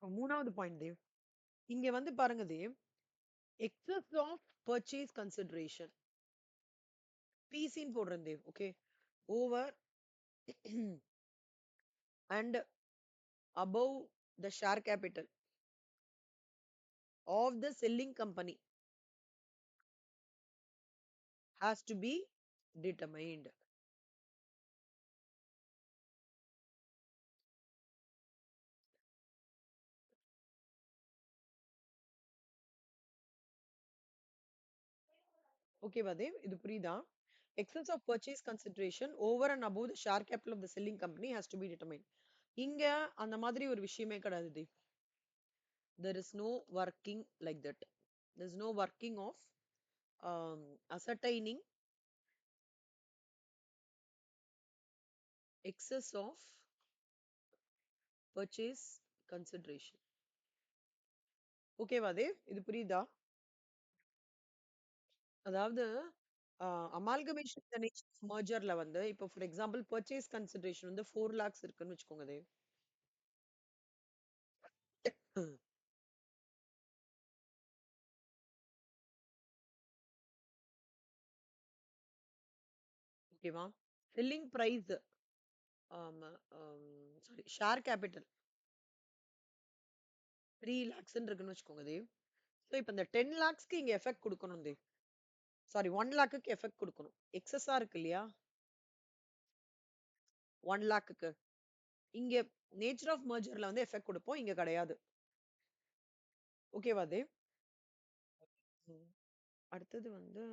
மூணாவது பாயிண்ட் தேவ். இங்க வந்து பாருங்க Dev, excess of purchase consideration. பிசின்னு போடுறேன் Dev. Okay. Over and above the share capital of the selling company has to be determined. Okay, Vadev, இது புரியுதா? Excess of purchase consideration over and above the share capital of the selling company has to be determined. இங்க அந்த மாதிரி ஒரு விஷயமே கிடையாது Dev. There is no working like that. There is no working of ascertaining excess of purchase consideration. ஓகேவா தேவ்? இது புரியுதா? அதாவது அமால்கமேஷன் த நேச்சர் ஆஃப் மர்ஜர்ல வந்து இப்போ ஃபார் எக்ஸாம்பிள் பர்ச்சேஸ் கன்சிடரேஷன் வந்து 4 lakhs இருக்குன்னு வச்சுக்கோங்க தேவ். ஓகேவா? Selling price sorry share capital 3 lakhs இருக்குன்னு வச்சுக்கோங்க தேவ். ஸோ இப்போ இந்த 10 lakhsக்கு இங்க எஃபெக்ட் கொடுக்கணும் தேவ். சாரி 1 lakhக்கு எஃபெக்ட் கொடுக்கணும். எக்ஸஸா இருக்கு இல்லையா? 1 lakhக்கு இங்க நேச்சர் ஆஃப் மர்ஜர்ல வந்து எஃபெக்ட் கொடுப்போம். இங்க கிடையாது. ஓகேவா தேவ்? ம். அடுத்தது வந்து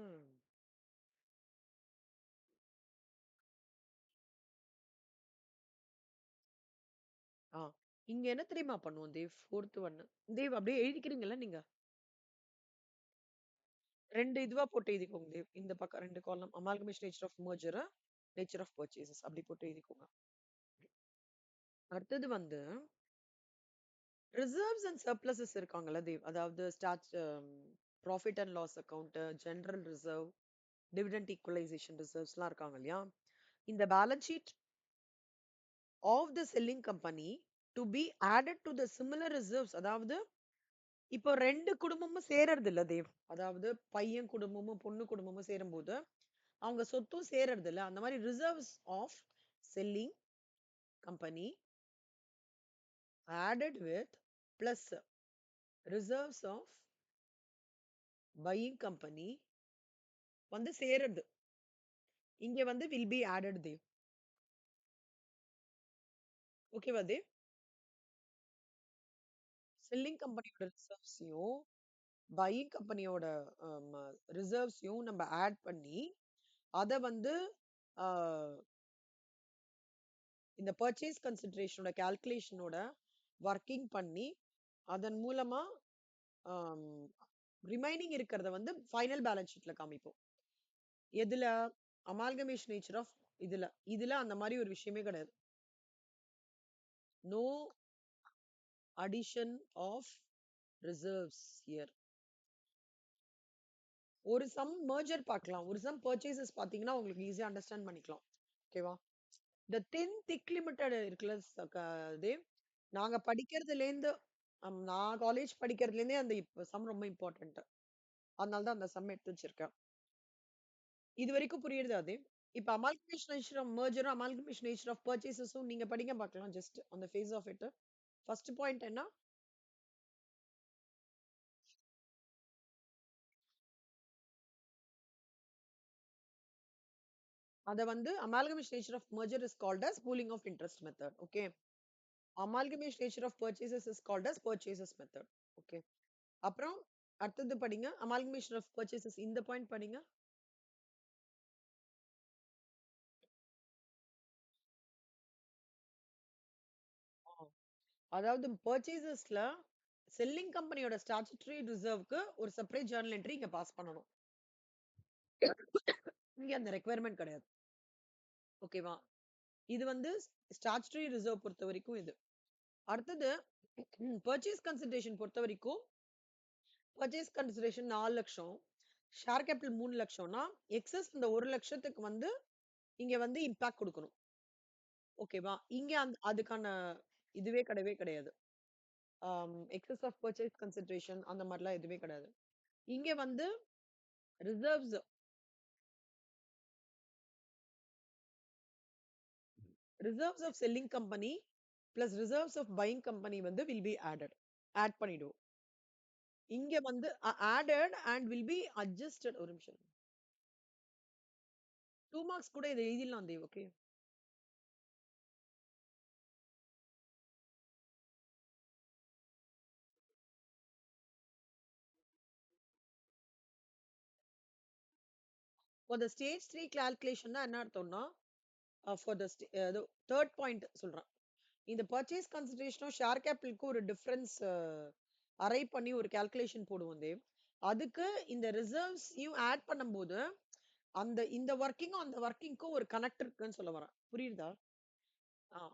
ஆ இங்க என்ன தெரியுமா பண்ணுவோம் தேவ்? ஃபோர்த் ஒன்னு. தேவ் அப்படியே எழுதிக்கிறீங்கல்ல நீங்க? 2 இதுவா போட்டு எழுதிக்கோங்க தேவ். இந்த பக்கம் 2 காலம். Amalgamation nature of merger, nature of purchases அப்படி போட்டு எழுதிக்கோங்க. அடுத்தது வந்து ரிசர்வ்ஸ் அண்ட் சர்ப்ளஸஸ் இருக்காங்கல்ல தேவ். அதாவது profit and loss account, general reserve, dividend equalisation ரிசர்வ்ஸ்லாம் இருக்காங்க இல்லையா? இந்த balance sheet of the selling company to be added to the similar reserves. அதாவது இப்போ 2 குடும்பமும் சேரறது இல்ல தேவ். அதாவது பையன் குடும்பமும் பொண்ணு குடும்பமும் சேரும்போது அவங்க சொத்தும் சேரறது இல்ல. அந்த மாதிரி reserves of selling company added with plus reserves of buying company வந்து சேருது. இங்க வந்து வில் பி ஆடட் தேவ். ஓகேவா தேவ்? செல்லிங் கம்பெனியோட ரிசர்வ்ஸையும் பையிங் கம்பெனியோட ரிசர்வ்ஸையும் நம்ம ஆட் பண்ணி அத வந்து இந்த பர்ச்சேஸ் கன்சிடரேஷனோட கால்குலேஷனோட ஒர்க்கிங் பண்ணி அதன் மூலமா ரிமைனிங் இருக்கிறத வந்து ஃபைனல் பேலன்ஸ் ஷீட்ல காமிப்போம். எதுல? அமால்கமேஷன் நேச்சர் ஆஃப் இதுல. இதுல அந்த மாதிரி ஒரு விஷயமே கிடையாது. No addition of reserves here. ஒரு சம் மர்ஜர் பார்க்கலாம். ஒரு சம் பர்ச்சேசஸ் பாத்தீங்கன்னா உங்களுக்கு ஈஸியா அண்டர்ஸ்டாண்ட் பண்ணிக்கலாம். ஓகேவா? இந்த தின் திக் லிமிடெட் இருக்குல்ல தேவ். நாங்க படிக்கிறதுலேருந்து நான் காலேஜ் படிக்கிறதுலேருந்தே அந்த சம் ரொம்ப இம்பார்ட்டன்ட். அதனால தான் அந்த சம் எடுத்து வச்சிருக்கேன். இது வரைக்கும் புரியுதா தேவ்? இப்ப அமால்கமேஷன் நேச்சர் ஆஃப் மர்ஜரும் அமால்கமேஷன் நேச்சர் ஆஃப் பர்ச்சேசஸும் நீங்க படிங்க பார்க்கலாம். Just on the face of it. First point என்ன? அத வந்து amalgamation nature of merger is called as pooling of interest method. Okay. Amalgamation nature of purchases is called as purchases method. Okay. அப்புறம் அடுத்தது படிங்க. அமால்கமேஷன் ஆஃப் பர்ச்சேசஸ் இந்த point படிங்க. அதாவது பர்ச்சேசஸ்ல செல்லிங் கம்பெனியோட ஸ்டாச்சுட்டரி ரிசர்வ்க்கு ஒரு செப்பரேட் ஜர்னல் என்ட்ரி இங்க பாஸ் பண்ணணும். இங்க அந்த ரெக்குயர்மெண்ட் கிடையாது. ஓகேவா? இது வந்து ஸ்டாச்சுட்டரி ரிசர்வ் பொறுத்த வரைக்கும் இது. அடுத்தது பர்ச்சேஸ் கன்சிடரேஷன் பொறுத்த வரைக்கும் பர்ச்சேஸ் கன்சிடரேஷன் 4 லட்சம், ஷேர் கேபிட்டல் 3 லட்சம்னா எக்ஸஸ் இந்த 1 லட்சத்துக்கு வந்து இங்க வந்து இம்பாக்ட் கொடுக்கணும். ஓகேவா? இங்க அதுக்கான இதுவே கிடையவே கிடையாது. எக்ஸஸ் ஆஃப் பர்ச்சேஸ் கன்சிடரேஷன் அந்த மாதிரிலாம் எதுவுமே கிடையாது. இங்க வந்து reserves reserves of selling company plus reserves of buying company வந்து வில் பி ஆட் பண்ணிடுவோம். இங்க வந்து added and will be adjusted. ஒரு நிமிஷம். 2 மார்க்ஸ் கூட இதை எழுதிடலாம் Dev. Okay. For the stage 3 கால்குலேஷன்னா என்ன அர்த்தம்னா ஃபார் த தேர்ட் பாயிண்ட் சொல்றேன். இந்த பர்ச்சேஸ் கன்சிடரேஷனும் ஷேர் கேபிட்டலுக்கும் ஒரு டிஃபரன்ஸ் அரைவ் பண்ணி ஒரு கால்குலேஷன் போடுவோம் தேவ். அதுக்கு இந்த ரிசர்வ்ஸையும் ஆட் பண்ணும்போது இந்த ஒர்க்கிங்கும் அந்த ஒர்க்கிங்க்கும் ஒரு கனெக்ட் இருக்குன்னு சொல்ல வரேன். புரியுதா?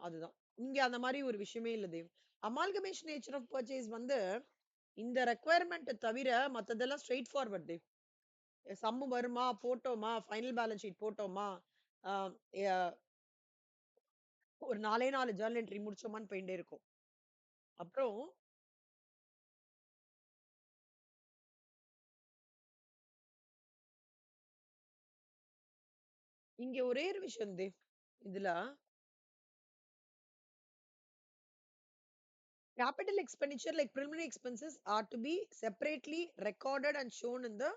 அதுதான். இங்க அந்த மாதிரி ஒரு விஷயமே இல்ல Dev. Amalgamation nature of purchase வந்து இந்த ரெக்குவயர்மெண்ட் தவிர மத்ததெல்லாம் ஸ்ட்ரெயிட் ஃபார்வர்ட் தேவ். சம்மு வருமா, போட்டோமா, ஃபைனல் பேலன்ஸ் ஷீட் போட்டோமா, ஆஹ் எ- ஒரு 4 ஜர்னல் என்ட்ரி முடிச்சோமான்னு போயிட்டே இருக்கும். அப்புறம் இங்க ஒரே ஒரு விஷயம் தேவ். இதுல capital expenditure like preliminary expenses are to be separately recorded and shown in the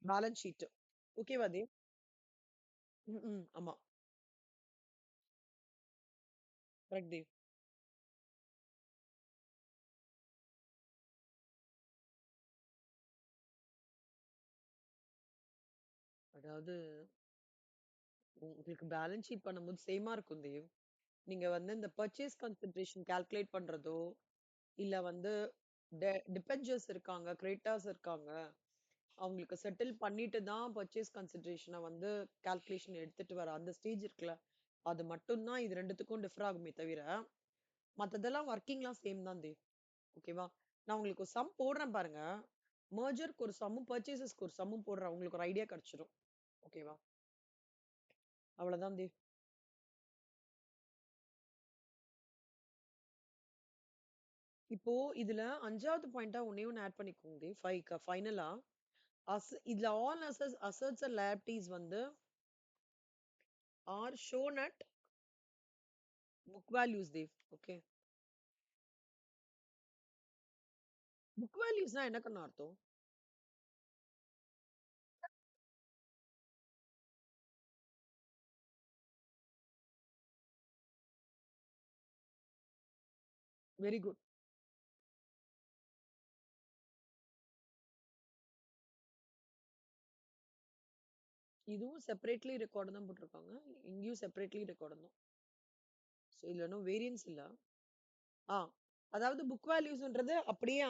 balance sheet. ஓகேவா தேவ்? ஆமா. கரெக்ட் தேவ். அதாவது உங்களுக்கு பேலன்ஸ் ஷீட் பண்ணும்போது சேமா இருக்கும் தேவ். நீங்க வந்து இந்த பர்ச்சேஸ் கன்சிடரேஷன் கால்குலேட் பண்றதோ, இல்ல வந்து டிபெஞ்சர்ஸ் இருக்காங்க, கிரெடிட்டர்ஸ் இருக்காங்க, அவங்களுக்கு செட்டில் பண்ணிட்டு தான் பர்ச்சேஸ் கன்சிடரேஷனை வந்து கால்குலேஷன் எடுத்துட்டு வர அந்த ஸ்டேஜ் இருக்குல்ல, அது மட்டும்தான் இது ரெண்டுத்துக்கும் டிஃபர் ஆகுமே தவிர மத்ததெல்லாம் ஒர்க்கிங்லாம் சேம் தான் தேவ். ஓகேவா? நான் உங்களுக்கு ஒரு சம் போடுறேன் பாருங்க. மர்ஜருக்கு ஒரு சம்மும் பர்ச்சேசஸ்க்கு ஒரு சம்மும் போடுறேன். உங்களுக்கு ஒரு ஐடியா கிடைச்சிடும். ஓகேவா? அவ்வளவுதான் தேவ். இப்போ இதுல 5வது பாயிண்டா ஒண்ணே ஒண்ணு ஆட் பண்ணிக்கோங்க தேவ். ஃபைனலா இதுல ஆல் அசட்ஸ் அண்ட் liabilities வந்து are shown at book values Dev. Okay. Book வேல்யூஸ்னா என்ன கண்ணு அர்த்தம்? Very good. இதுவும் செப்பரேட்லி ரெக்கார்டு தான் போட்டிருக்காங்க. இங்கேயும் செப்பரேட்லி ரெக்கார்டு தான். ஸோ இதுல இன்னும் வேரியன்ஸ் இல்ல. ஆ அதாவது புக் வேல்யூஸ்ன்றது அப்படியே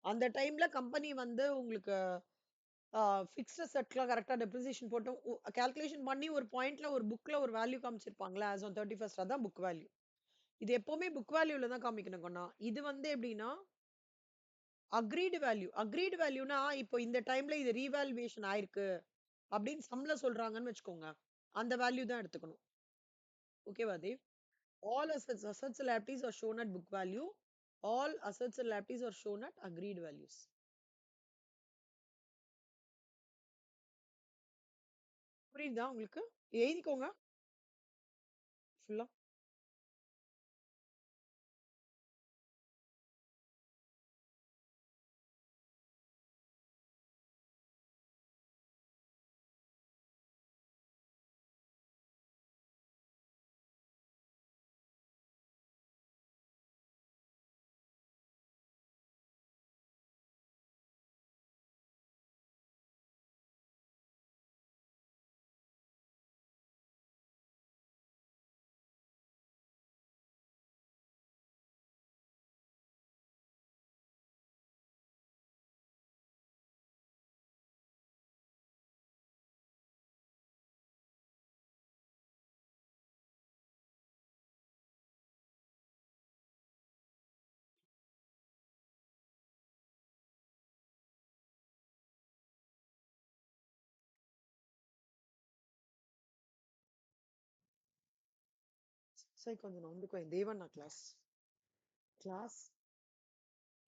அந்த டைம்ல கம்பெனி வந்து உங்களுக்கு ஃபிக்ஸ்ட் செட்லாம் கரெக்டா டெப்ரிசியேஷன் போட்டு கால்குலேஷன் பண்ணி ஒரு பாயிண்ட்ல ஒரு புக்ல ஒரு வேல்யூ காமிச்சிருப்பாங்களா ஆஸ் ஆன் 31st அதான் புக் வேல்யூ. இது எப்பவுமே புக் வேல்யூல தான் காமிக்கணும் கொண்டா. இது வந்து எப்படின்னா அக்ரீடு வேல்யூனா இப்போ இந்த டைம்ல இது ரீவேல்யூவேஷன் ஆயிருக்கு அப்படின்னு சம்ல சொல்றாங்கன்னு வச்சுக்கோங்க. அந்த வேல்யூ தான் எடுத்துக்கணும். ஓகேவா Dev? All assets and liabilities are shown at book value. All assets and liabilities are shown at agreed values. புரியுதா உங்களுக்கு? எழுதிக்கோங்க ஃபுல்லா. சரி கொஞ்சம் நோந்துக்கோ தேவண்ணா கிளாஸ். Class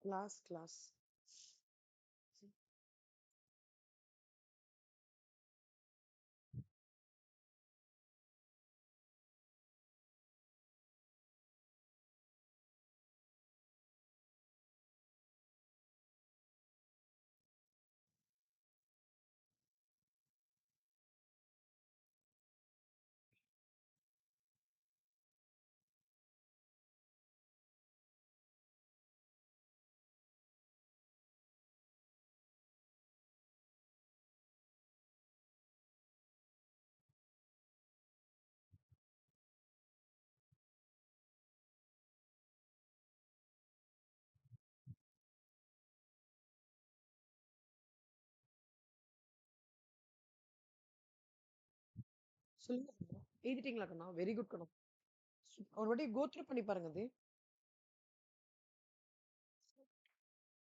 class class. சொல்லுங்க கண்ணா. எழுதிட்டீங்களா கண்ணா? வெரி குட் கண்ணா. ஒரு வாட்டி கோ த்ரூ பண்ணி பாருங்க அது.